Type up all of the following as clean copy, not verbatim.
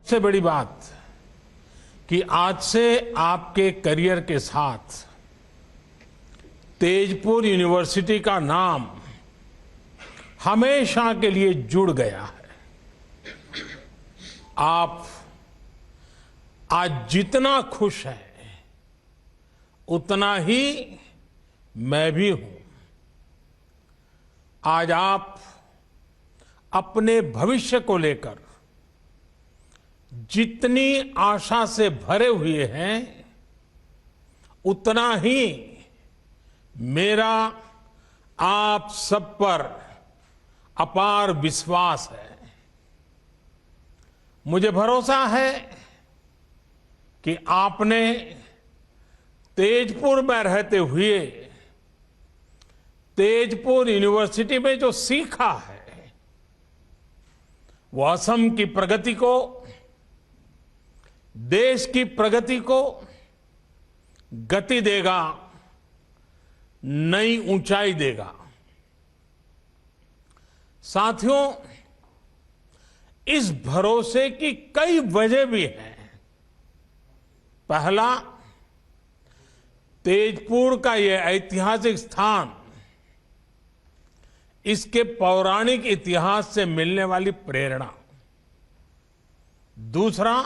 सबसे बड़ी बात कि आज से आपके करियर के साथ तेजपुर यूनिवर्सिटी का नाम हमेशा के लिए जुड़ गया है। आप आज जितना खुश हैं उतना ही मैं भी हूं। आज आप अपने भविष्य को लेकर जितनी आशा से भरे हुए हैं उतना ही मेरा आप सब पर अपार विश्वास है। मुझे भरोसा है कि आपने तेजपुर में रहते हुए तेजपुर यूनिवर्सिटी में जो सीखा है वो असम की प्रगति को, देश की प्रगति को गति देगा, नई ऊंचाई देगा। साथियों, इस भरोसे की कई वजह भी हैं। पहला, तेजपुर का यह ऐतिहासिक स्थान, इसके पौराणिक इतिहास से मिलने वाली प्रेरणा। दूसरा,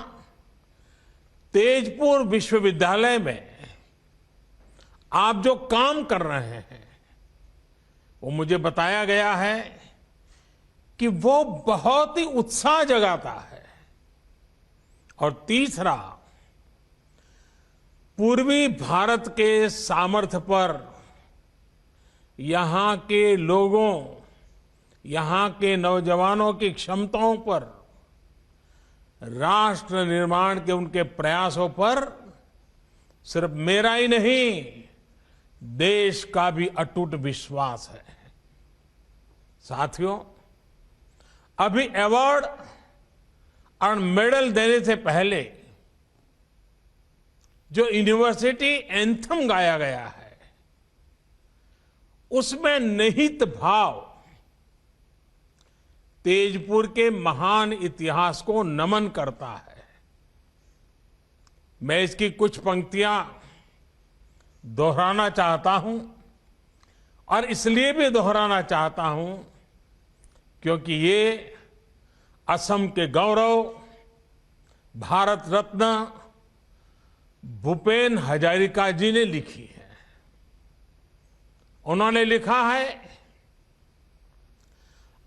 तेजपुर विश्वविद्यालय में आप जो काम कर रहे हैं वो मुझे बताया गया है कि वो बहुत ही उत्साह जगाता है। और तीसरा, पूर्वी भारत के सामर्थ्य पर, यहां के लोगों, यहां के नौजवानों की क्षमताओं पर, राष्ट्र निर्माण के उनके प्रयासों पर सिर्फ मेरा ही नहीं, देश का भी अटूट विश्वास है। साथियों, अभी अवार्ड और मेडल देने से पहले जो यूनिवर्सिटी एंथम गाया गया है उसमें निहित भाव तेजपुर के महान इतिहास को नमन करता है। मैं इसकी कुछ पंक्तियां दोहराना चाहता हूं और इसलिए भी दोहराना चाहता हूं क्योंकि ये असम के गौरव, भारत रत्न भूपेन हजारिका जी ने लिखी है। उन्होंने लिखा है,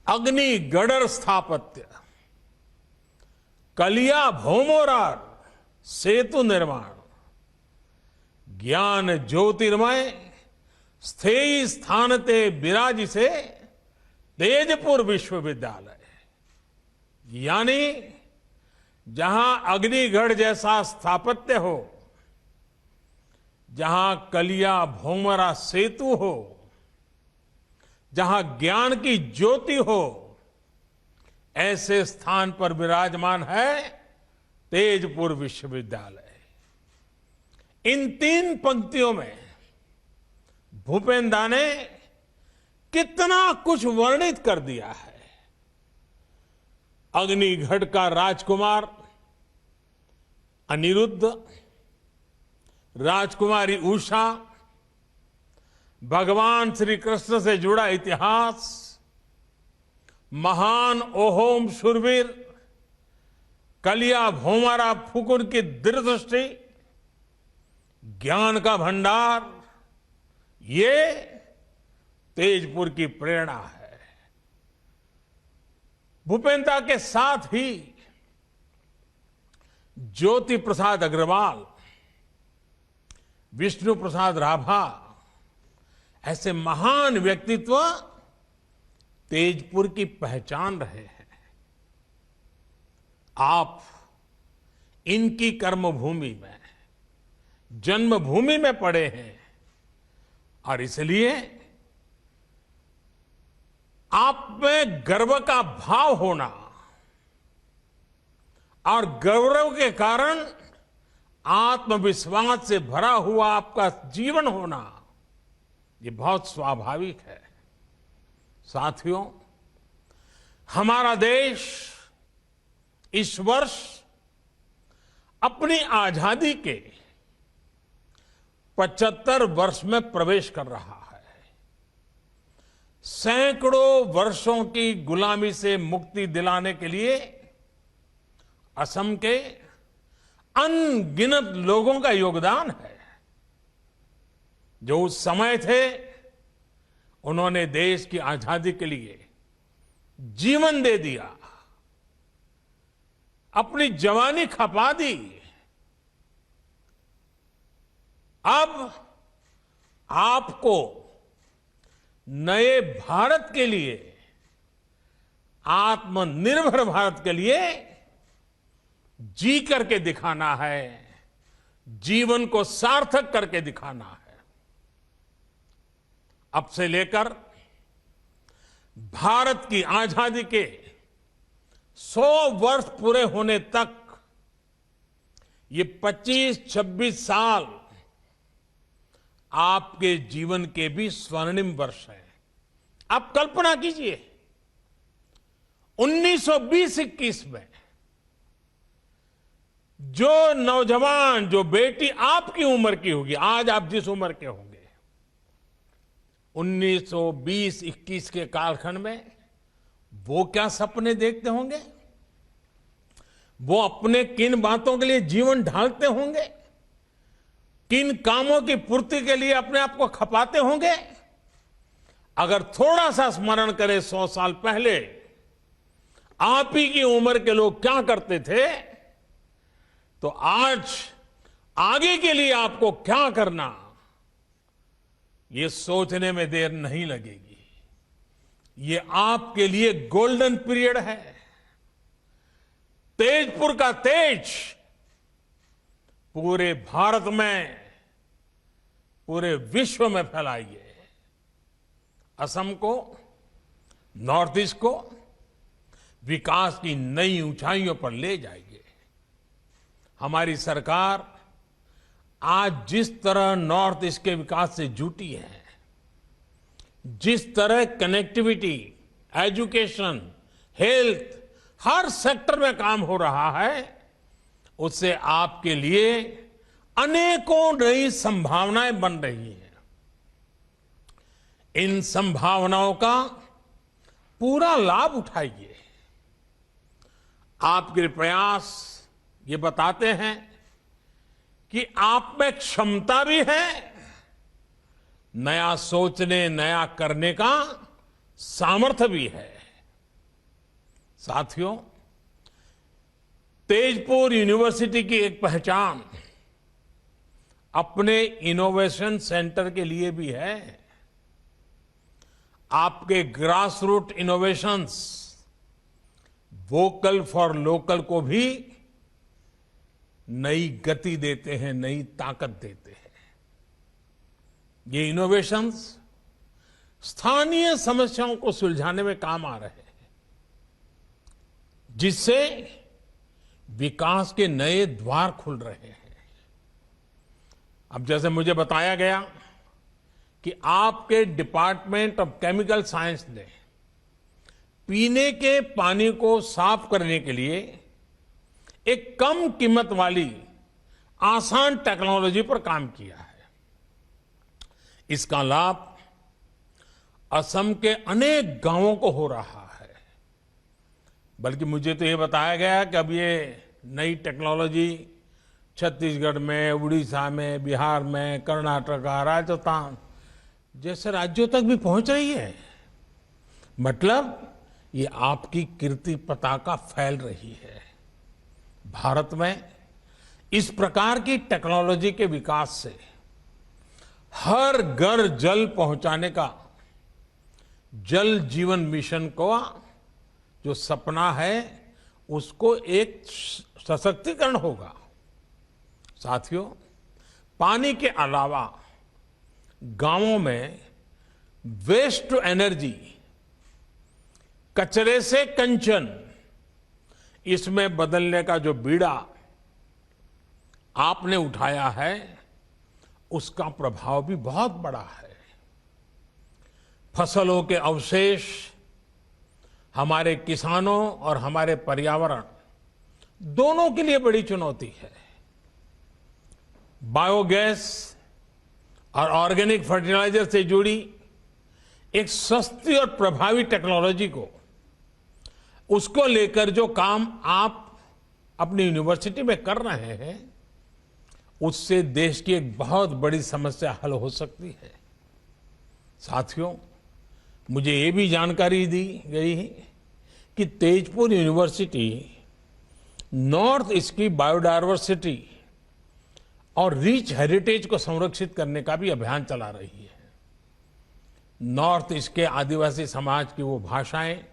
अग्नि गडर स्थापत्य, कलिया भौमोरार सेतु निर्माण, ज्ञान ज्योतिर्मय स्थेयी स्थान ते विराजिसे तेजपुर विश्वविद्यालय। यानी जहां अग्निगढ़ जैसा स्थापत्य हो, जहां कलिया भौमरा सेतु हो, जहां ज्ञान की ज्योति हो, ऐसे स्थान पर विराजमान है तेजपुर विश्वविद्यालय। इन तीन पंक्तियों में भूपेन दा ने कितना कुछ वर्णित कर दिया है। अग्निगढ़ का राजकुमार अनिरुद्ध, राजकुमारी उषा, भगवान श्री कृष्ण से जुड़ा इतिहास, महान ओहोम शूरवीर कलिया भौमारा फुकुर की दृढ़दृष्टि, ज्ञान का भंडार, ये तेजपुर की प्रेरणा है। भूपेंद्र के साथ ही ज्योति प्रसाद अग्रवाल, विष्णु प्रसाद राभा, ऐसे महान व्यक्तित्व तेजपुर की पहचान रहे हैं। आप इनकी कर्मभूमि में, जन्मभूमि में पड़े हैं और इसलिए आप में गर्व का भाव होना और गौरव के कारण आत्मविश्वास से भरा हुआ आपका जीवन होना, ये बहुत स्वाभाविक है। साथियों, हमारा देश इस वर्ष अपनी आजादी के 75 वर्ष में प्रवेश कर रहा है। सैकड़ों वर्षों की गुलामी से मुक्ति दिलाने के लिए असम के अनगिनत लोगों का योगदान है। जो उस समय थे, उन्होंने देश की आजादी के लिए जीवन दे दिया, अपनी जवानी खपा दी। अब आपको नए भारत के लिए, आत्मनिर्भर भारत के लिए जी करके दिखाना है, जीवन को सार्थक करके दिखाना है। अब से लेकर भारत की आजादी के 100 वर्ष पूरे होने तक ये 25-26 साल आपके जीवन के भी स्वर्णिम वर्ष हैं। आप कल्पना कीजिए, 1920-21 में जो नौजवान, जो बेटी आपकी उम्र की होगी, आज आप जिस उम्र के होंगे, 1920-21 के कालखंड में वो क्या सपने देखते होंगे, वो अपने किन बातों के लिए जीवन ढालते होंगे, किन कामों की पूर्ति के लिए अपने आप को खपाते होंगे। अगर थोड़ा सा स्मरण करें 100 साल पहले आप ही की उम्र के लोग क्या करते थे, तो आज आगे के लिए आपको क्या करना, ये सोचने में देर नहीं लगेगी। ये आपके लिए गोल्डन पीरियड है। तेजपुर का तेज पूरे भारत में, पूरे विश्व में फैलाइए। असम को, नॉर्थ ईस्ट को विकास की नई ऊंचाइयों पर ले जाइए। हमारी सरकार आज जिस तरह नॉर्थ ईस्ट के विकास से जुटी है, जिस तरह कनेक्टिविटी, एजुकेशन, हेल्थ, हर सेक्टर में काम हो रहा है, उससे आपके लिए अनेकों नई संभावनाएं बन रही हैं। इन संभावनाओं का पूरा लाभ उठाइए। आपके प्रयास ये बताते हैं कि आप में क्षमता भी है, नया सोचने, नया करने का सामर्थ्य भी है। साथियों, तेजपुर यूनिवर्सिटी की एक पहचान अपने इनोवेशन सेंटर के लिए भी है। आपके grass root innovations vocal for local को भी नई गति देते हैं, नई ताकत देते हैं। ये इनोवेशंस स्थानीय समस्याओं को सुलझाने में काम आ रहे हैं, जिससे विकास के नए द्वार खुल रहे हैं। अब जैसे मुझे बताया गया कि आपके डिपार्टमेंट ऑफ केमिकल साइंस ने पीने के पानी को साफ करने के लिए एक कम कीमत वाली आसान टेक्नोलॉजी पर काम किया है। इसका लाभ असम के अनेक गांवों को हो रहा है। बल्कि मुझे तो ये बताया गया कि अब ये नई टेक्नोलॉजी छत्तीसगढ़ में, उड़ीसा में, बिहार में, कर्नाटक, राजस्थान जैसे राज्यों तक भी पहुंच रही है। मतलब ये आपकी कीर्ति पताका फैल रही है। भारत में इस प्रकार की टेक्नोलॉजी के विकास से हर घर जल पहुंचाने का जल जीवन मिशन को जो सपना है, उसको एक सशक्तिकरण होगा। साथियों, पानी के अलावा गांवों में वेस्ट टू एनर्जी, कचरे से कंचन, इसमें बदलने का जो बीड़ा आपने उठाया है, उसका प्रभाव भी बहुत बड़ा है। फसलों के अवशेष हमारे किसानों और हमारे पर्यावरण दोनों के लिए बड़ी चुनौती है। बायोगैस और ऑर्गेनिक फर्टिलाइजर से जुड़ी एक सस्ती और प्रभावी टेक्नोलॉजी को, उसको लेकर जो काम आप अपनी यूनिवर्सिटी में कर रहे हैं, उससे देश की एक बहुत बड़ी समस्या हल हो सकती है। साथियों, मुझे ये भी जानकारी दी गई है कि तेजपुर यूनिवर्सिटी नॉर्थ ईस्ट की बायोडायवर्सिटी और रिच हेरिटेज को संरक्षित करने का भी अभियान चला रही है। नॉर्थ ईस्ट के आदिवासी समाज की वो भाषाएं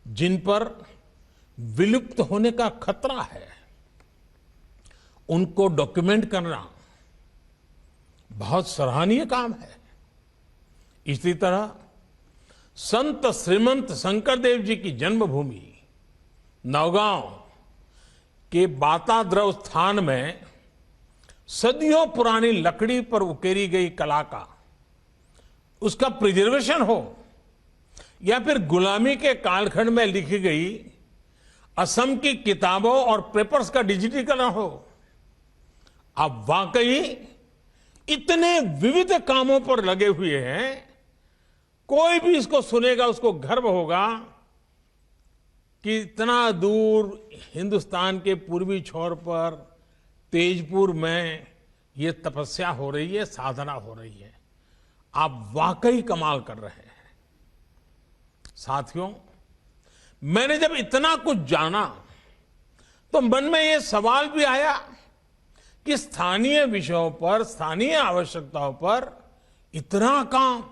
जिन पर विलुप्त होने का खतरा है, उनको डॉक्यूमेंट करना बहुत सराहनीय काम है। इसी तरह संत श्रीमंत शंकरदेव जी की जन्मभूमि नौगांव के बाताद्रव स्थान में सदियों पुरानी लकड़ी पर उकेरी गई कला का, उसका प्रिजर्वेशन हो, या फिर गुलामी के कालखंड में लिखी गई असम की किताबों और पेपर्स का डिजिटीकरण हो, आप वाकई इतने विविध कामों पर लगे हुए हैं। कोई भी इसको सुनेगा उसको गर्व होगा कि इतना दूर हिंदुस्तान के पूर्वी छोर पर तेजपुर में ये तपस्या हो रही है, साधना हो रही है। आप वाकई कमाल कर रहे हैं। साथियों, मैंने जब इतना कुछ जाना तो मन में ये सवाल भी आया कि स्थानीय विषयों पर, स्थानीय आवश्यकताओं पर इतना काम,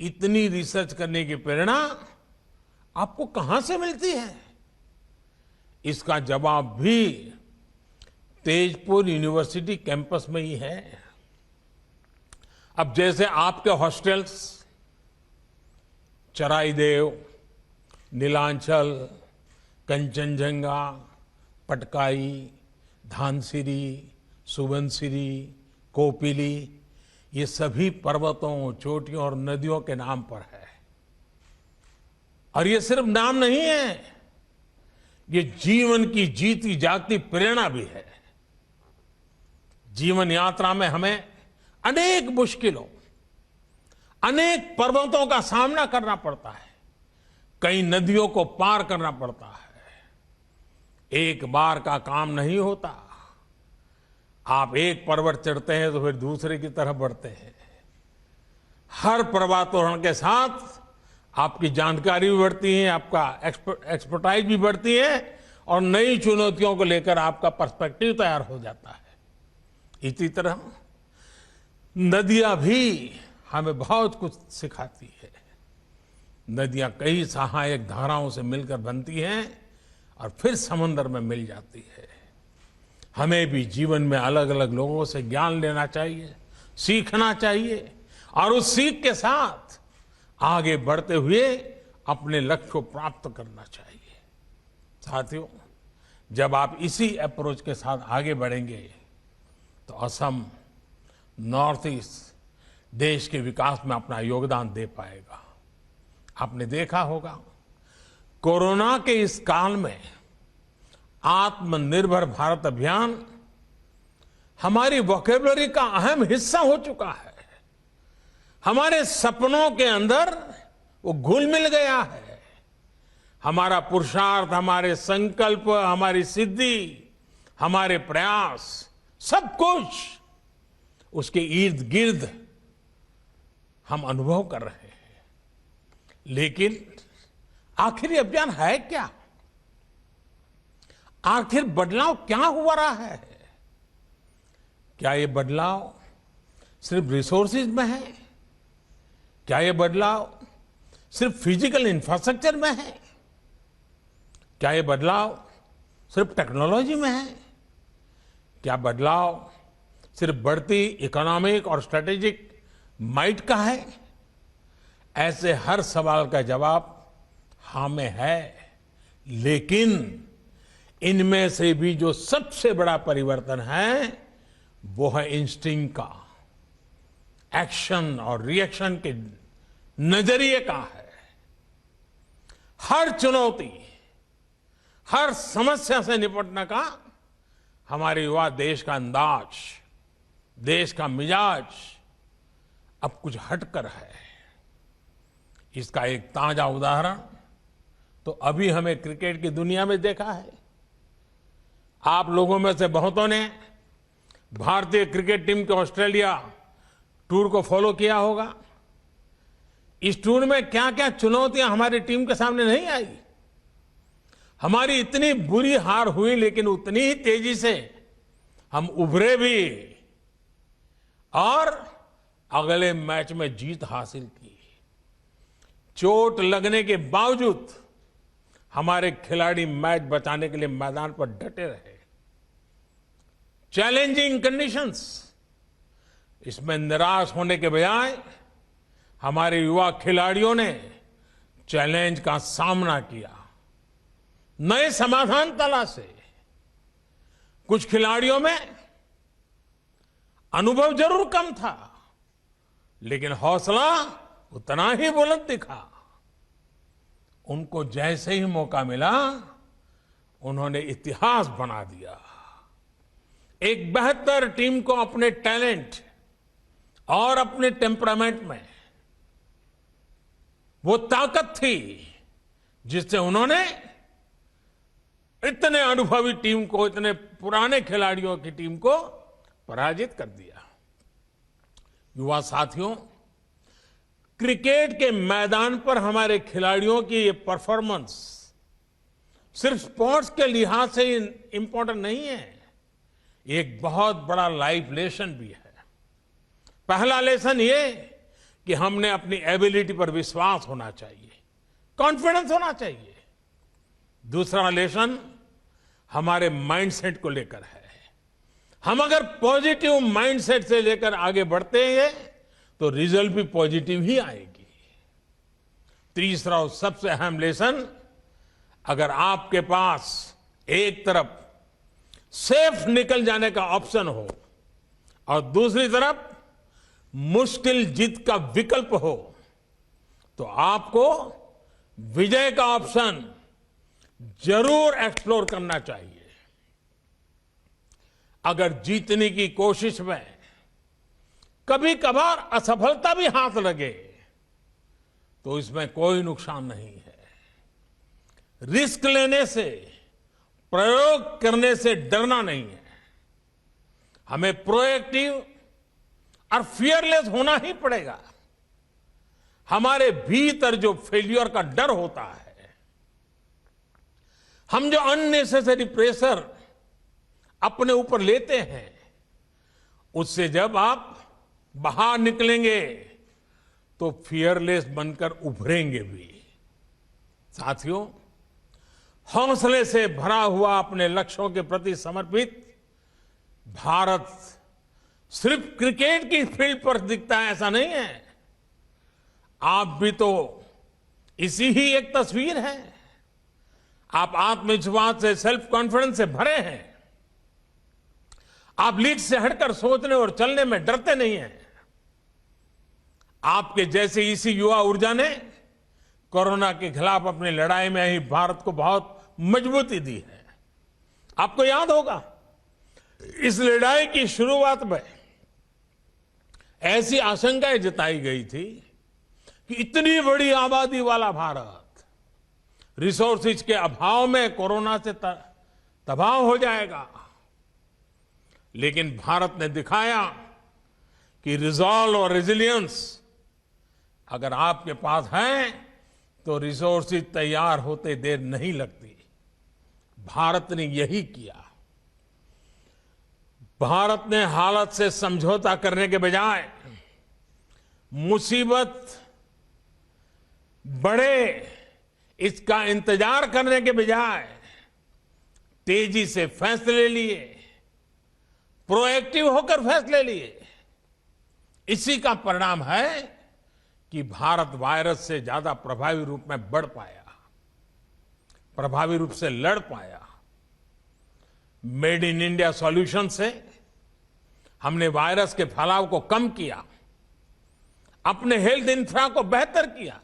इतनी रिसर्च करने की प्रेरणा आपको कहां से मिलती है? इसका जवाब भी तेजपुर यूनिवर्सिटी कैंपस में ही है। अब जैसे आपके हॉस्टल्स चराईदेव, नीलांचल, कंचनजंगा, पटकाई, धानसिरी, सुबनसिरी, कोपिली, ये सभी पर्वतों, चोटियों और नदियों के नाम पर है। और ये सिर्फ नाम नहीं है, ये जीवन की जीती जागती प्रेरणा भी है। जीवन यात्रा में हमें अनेक मुश्किलों, अनेक पर्वतों का सामना करना पड़ता है, कई नदियों को पार करना पड़ता है। एक बार का काम नहीं होता। आप एक पर्वत चढ़ते हैं तो फिर दूसरे की तरफ बढ़ते हैं। हर पर्वतारोहण के साथ आपकी जानकारी भी बढ़ती है, आपका एक्सपर्टाइज भी बढ़ती है और नई चुनौतियों को लेकर आपका पर्सपेक्टिव तैयार हो जाता है। इसी तरह नदियां भी हमें बहुत कुछ सिखाती है। नदियां कई सहायक धाराओं से मिलकर बनती हैं और फिर समंदर में मिल जाती है। हमें भी जीवन में अलग अलग लोगों से ज्ञान लेना चाहिए, सीखना चाहिए और उस सीख के साथ आगे बढ़ते हुए अपने लक्ष्य को प्राप्त करना चाहिए। साथियों, जब आप इसी अप्रोच के साथ आगे बढ़ेंगे तो असम, नॉर्थ ईस्ट देश के विकास में अपना योगदान दे पाएगा। आपने देखा होगा, कोरोना के इस काल में आत्मनिर्भर भारत अभियान हमारी वोकैबुलरी का अहम हिस्सा हो चुका है। हमारे सपनों के अंदर वो घुल मिल गया है। हमारा पुरुषार्थ, हमारे संकल्प, हमारी सिद्धि, हमारे प्रयास, सब कुछ उसके इर्द गिर्द हम अनुभव कर रहे हैं। लेकिन आखिर ये अभियान है क्या? आखिर बदलाव क्या हुआ रहा है? क्या ये बदलाव सिर्फ रिसोर्सेज में है? क्या ये बदलाव सिर्फ फिजिकल इंफ्रास्ट्रक्चर में है? क्या ये बदलाव सिर्फ टेक्नोलॉजी में है? क्या बदलाव सिर्फ बढ़ती इकोनॉमिक और स्ट्रेटेजिक माइट का है? ऐसे हर सवाल का जवाब हाँ में है। लेकिन इनमें से भी जो सबसे बड़ा परिवर्तन है वो है इंस्टिंक्ट का, एक्शन और रिएक्शन के नजरिए का है। हर चुनौती, हर समस्या से निपटने का हमारे युवा देश का अंदाज, देश का मिजाज अब कुछ हटकर है। इसका एक ताजा उदाहरण तो अभी हमें क्रिकेट की दुनिया में देखा है। आप लोगों में से बहुतों ने भारतीय क्रिकेट टीम के ऑस्ट्रेलिया टूर को फॉलो किया होगा। इस टूर में क्या क्या चुनौतियां हमारी टीम के सामने नहीं आई। हमारी इतनी बुरी हार हुई, लेकिन उतनी ही तेजी से हम उभरे भी और अगले मैच में जीत हासिल की। चोट लगने के बावजूद हमारे खिलाड़ी मैच बचाने के लिए मैदान पर डटे रहे। चैलेंजिंग कंडीशंस, इसमें निराश होने के बजाय हमारे युवा खिलाड़ियों ने चैलेंज का सामना किया, नए समाधान तलाशे। कुछ खिलाड़ियों में अनुभव जरूर कम था, लेकिन हौसला उतना ही बुलंद दिखा। उनको जैसे ही मौका मिला, उन्होंने इतिहास बना दिया। एक बेहतर टीम को अपने टैलेंट और अपने टेम्परामेंट में वो ताकत थी जिससे उन्होंने इतने अनुभवी टीम को, इतने पुराने खिलाड़ियों की टीम को पराजित कर दिया। युवा साथियों, क्रिकेट के मैदान पर हमारे खिलाड़ियों की ये परफॉर्मेंस सिर्फ स्पोर्ट्स के लिहाज से इंपॉर्टेंट नहीं है, एक बहुत बड़ा लाइफ लेसन भी है। पहला लेसन ये कि हमने अपनी एबिलिटी पर विश्वास होना चाहिए, कॉन्फिडेंस होना चाहिए। दूसरा लेसन हमारे माइंडसेट को लेकर है। हम अगर पॉजिटिव माइंडसेट से लेकर आगे बढ़ते हैं तो रिजल्ट भी पॉजिटिव ही आएगी। तीसरा और सबसे अहम लेसन, अगर आपके पास एक तरफ सेफ निकल जाने का ऑप्शन हो और दूसरी तरफ मुश्किल जीत का विकल्प हो, तो आपको विजय का ऑप्शन जरूर एक्सप्लोर करना चाहिए। अगर जीतने की कोशिश में कभी कभार असफलता भी हाथ लगे तो इसमें कोई नुकसान नहीं है। रिस्क लेने से, प्रयोग करने से डरना नहीं है। हमें प्रोएक्टिव और फियरलेस होना ही पड़ेगा। हमारे भीतर जो फेल्यूर का डर होता है, हम जो अननेसेसरी प्रेशर अपने ऊपर लेते हैं, उससे जब आप बाहर निकलेंगे तो फियरलेस बनकर उभरेंगे भी। साथियों, हौसले से भरा हुआ अपने लक्ष्यों के प्रति समर्पित भारत सिर्फ क्रिकेट की फील्ड पर दिखता है ऐसा नहीं है। आप भी तो इसी ही एक तस्वीर है। आप आत्मविश्वास से, सेल्फ कॉन्फिडेंस से भरे हैं। आप लीड से हटकर सोचने और चलने में डरते नहीं हैं। आपके जैसे इसी युवा ऊर्जा ने कोरोना के खिलाफ अपनी लड़ाई में ही भारत को बहुत मजबूती दी है। आपको याद होगा, इस लड़ाई की शुरुआत में ऐसी आशंकाएं जताई गई थी कि इतनी बड़ी आबादी वाला भारत रिसोर्सेज के अभाव में कोरोना से तबाह हो जाएगा। लेकिन भारत ने दिखाया कि रिजॉल्व और रेजिलियंस अगर आपके पास है तो रिसोर्सेज तैयार होते देर नहीं लगती। भारत ने यही किया। भारत ने हालत से समझौता करने के बजाय, मुसीबत बढ़े इसका इंतजार करने के बजाय तेजी से फैसले लिए, प्रोएक्टिव होकर फैसले लिए। इसी का परिणाम है कि भारत वायरस से ज्यादा प्रभावी रूप में बढ़ पाया, प्रभावी रूप से लड़ पाया। मेड इन इंडिया सॉल्यूशन से हमने वायरस के फैलाव को कम किया, अपने हेल्थ इंफ्रा को बेहतर किया।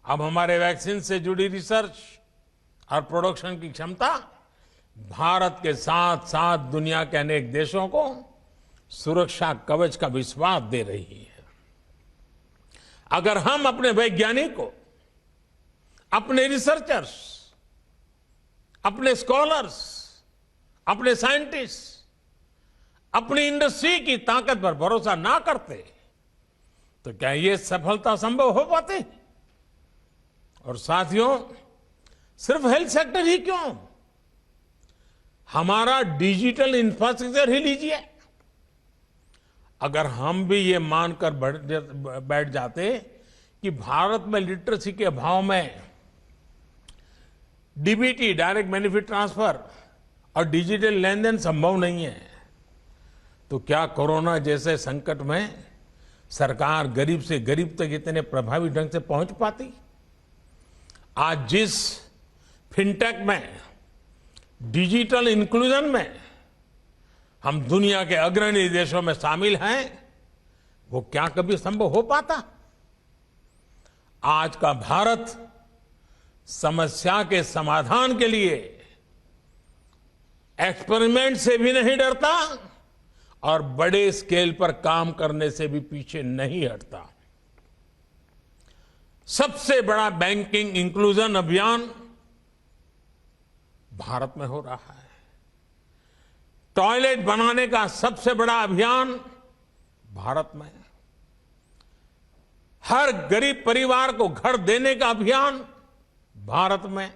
अब हमारे वैक्सीन से जुड़ी रिसर्च और प्रोडक्शन की क्षमता भारत के साथ साथ दुनिया के अनेक देशों को सुरक्षा कवच का विश्वास दे रही है। अगर हम अपने वैज्ञानिकों, अपने रिसर्चर्स, अपने स्कॉलर्स, अपने साइंटिस्ट, अपनी इंडस्ट्री की ताकत पर भरोसा ना करते तो क्या ये सफलता संभव हो पाती? और साथियों, सिर्फ हेल्थ सेक्टर ही क्यों, हमारा डिजिटल इंफ्रास्ट्रक्चर ही लीजिए। अगर हम भी ये मानकर बैठ जाते कि भारत में लिटरेसी के अभाव में डीबीटी, डायरेक्ट बेनिफिट ट्रांसफर, और डिजिटल लेन देन संभव नहीं है, तो क्या कोरोना जैसे संकट में सरकार गरीब से गरीब तक इतने प्रभावी ढंग से पहुंच पाती? आज जिस फिनटेक में, डिजिटल इंक्लूजन में हम दुनिया के अग्रणी देशों में शामिल हैं, वो क्या कभी संभव हो पाता? आज का भारत समस्या के समाधान के लिए एक्सपेरिमेंट से भी नहीं डरता और बड़े स्केल पर काम करने से भी पीछे नहीं हटता। सबसे बड़ा बैंकिंग इंक्लूजन अभियान भारत में हो रहा है। टॉयलेट बनाने का सबसे बड़ा अभियान भारत में। हर गरीब परिवार को घर देने का अभियान भारत में।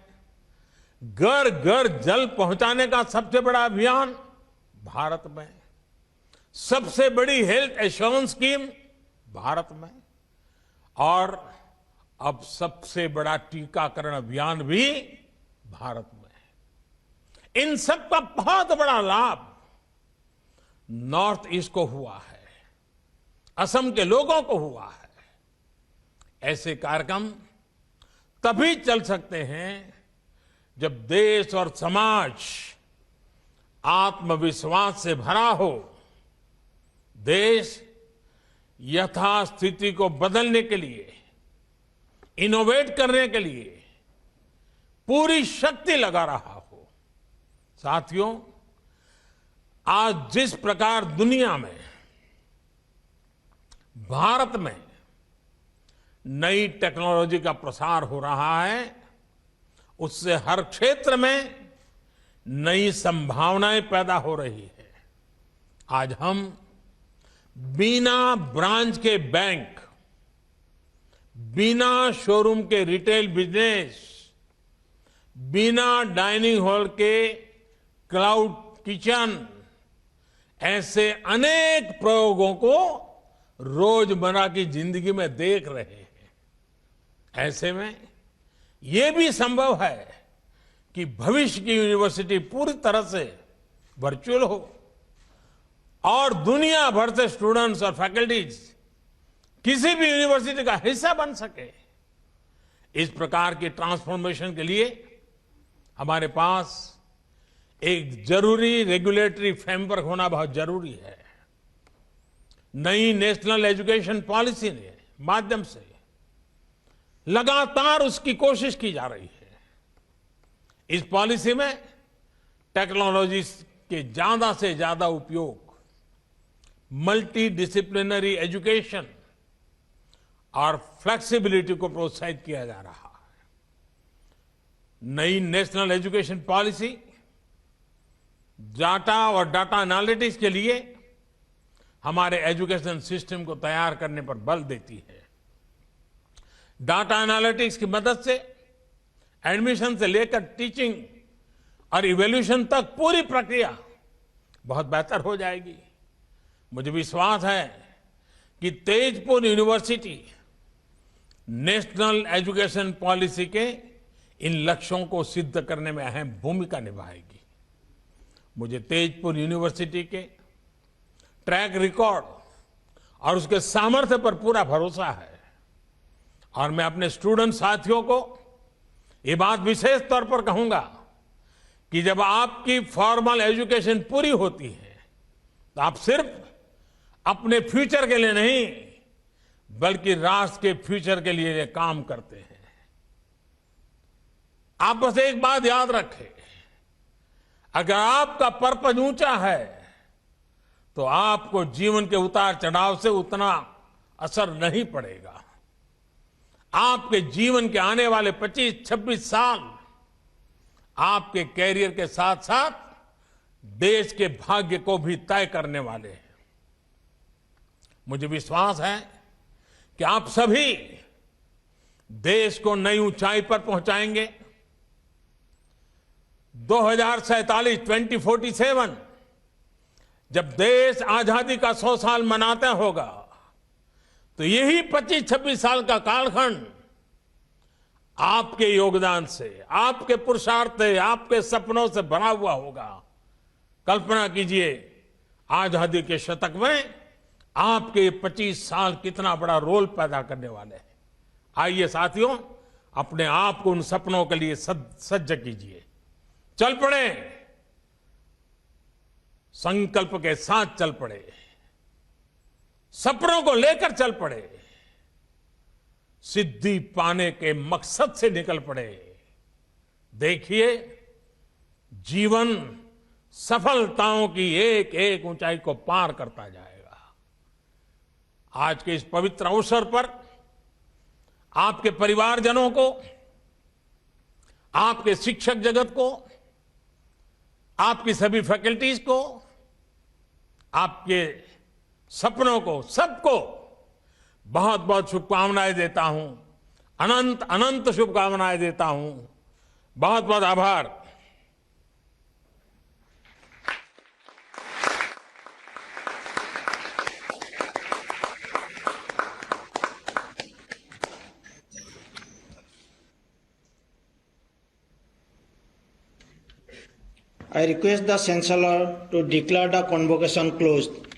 घर घर जल पहुंचाने का सबसे बड़ा अभियान भारत में। सबसे बड़ी हेल्थ एश्योरेंस स्कीम भारत में। और अब सबसे बड़ा टीकाकरण अभियान भी भारत में। इन सब का बहुत बड़ा लाभ नॉर्थ ईस्ट को हुआ है, असम के लोगों को हुआ है। ऐसे कार्यक्रम तभी चल सकते हैं जब देश और समाज आत्मविश्वास से भरा हो। देश यथास्थिति को बदलने के लिए, इनोवेट करने के लिए पूरी शक्ति लगा रहा हो। साथियों, आज जिस प्रकार दुनिया में, भारत में नई टेक्नोलॉजी का प्रसार हो रहा है, उससे हर क्षेत्र में नई संभावनाएं पैदा हो रही है। आज हम बिना ब्रांच के बैंक, बिना शोरूम के रिटेल बिजनेस, बिना डाइनिंग हॉल के क्लाउड किचन, ऐसे अनेक प्रयोगों को रोजमर्रा की जिंदगी में देख रहे हैं। ऐसे में यह भी संभव है कि भविष्य की यूनिवर्सिटी पूरी तरह से वर्चुअल हो और दुनिया भर से स्टूडेंट्स और फैकल्टीज किसी भी यूनिवर्सिटी का हिस्सा बन सके। इस प्रकार की ट्रांसफॉर्मेशन के लिए हमारे पास एक जरूरी रेगुलेटरी फ्रेमवर्क होना बहुत जरूरी है। नई नेशनल एजुकेशन पॉलिसी के माध्यम से लगातार उसकी कोशिश की जा रही है। इस पॉलिसी में टेक्नोलॉजी के ज्यादा से ज्यादा उपयोग, मल्टी डिसिप्लिनरी एजुकेशन और फ्लेक्सिबिलिटी को प्रोत्साहित किया जा रहा है। नई नेशनल एजुकेशन पॉलिसी डाटा और डाटा एनालिटिक्स के लिए हमारे एजुकेशन सिस्टम को तैयार करने पर बल देती है। डाटा एनालिटिक्स की मदद से एडमिशन से लेकर टीचिंग और इवैल्यूएशन तक पूरी प्रक्रिया बहुत बेहतर हो जाएगी। मुझे विश्वास है कि Tezpur university national education policy के इन लक्ष्यों को सिद्ध करने में अहम भूमिका निभाएगी। मुझे तेजपुर यूनिवर्सिटी के ट्रैक रिकॉर्ड और उसके सामर्थ्य पर पूरा भरोसा है और मैं अपने स्टूडेंट साथियों को ये बात विशेष तौर पर कहूंगा कि जब आपकी फॉर्मल एजुकेशन पूरी होती है तो आप सिर्फ अपने फ्यूचर के लिए नहीं बल्कि राष्ट्र के फ्यूचर के लिए काम करते हैं। आप बस एक बात याद रखें, अगर आपका पर्पज ऊंचा है तो आपको जीवन के उतार चढ़ाव से उतना असर नहीं पड़ेगा। आपके जीवन के आने वाले 25-26 साल आपके कैरियर के साथ साथ देश के भाग्य को भी तय करने वाले हैं। मुझे विश्वास है कि आप सभी देश को नई ऊंचाई पर पहुंचाएंगे। 2047 जब देश आजादी का 100 साल मनाता होगा तो यही 25-26 साल का कालखंड आपके योगदान से, आपके पुरुषार्थ से, आपके सपनों से भरा हुआ होगा। कल्पना कीजिए, आजादी के शतक में आपके 25 साल कितना बड़ा रोल पैदा करने वाले हैं। आइए साथियों, अपने आप को उन सपनों के लिए सज्ज कीजिए। चल पड़े, संकल्प के साथ चल पड़े, सपनों को लेकर चल पड़े, सिद्धि पाने के मकसद से निकल पड़े। देखिए, जीवन सफलताओं की एक एक ऊंचाई को पार करता जाएगा। आज के इस पवित्र अवसर पर आपके परिवारजनों को, आपके शिक्षक जगत को, आपकी सभी फैकल्टीज को, आपके सपनों को, सबको बहुत बहुत शुभकामनाएं देता हूं। अनंत अनंत शुभकामनाएं देता हूं। बहुत बहुत आभार। I request the Chancellor to declare the convocation closed.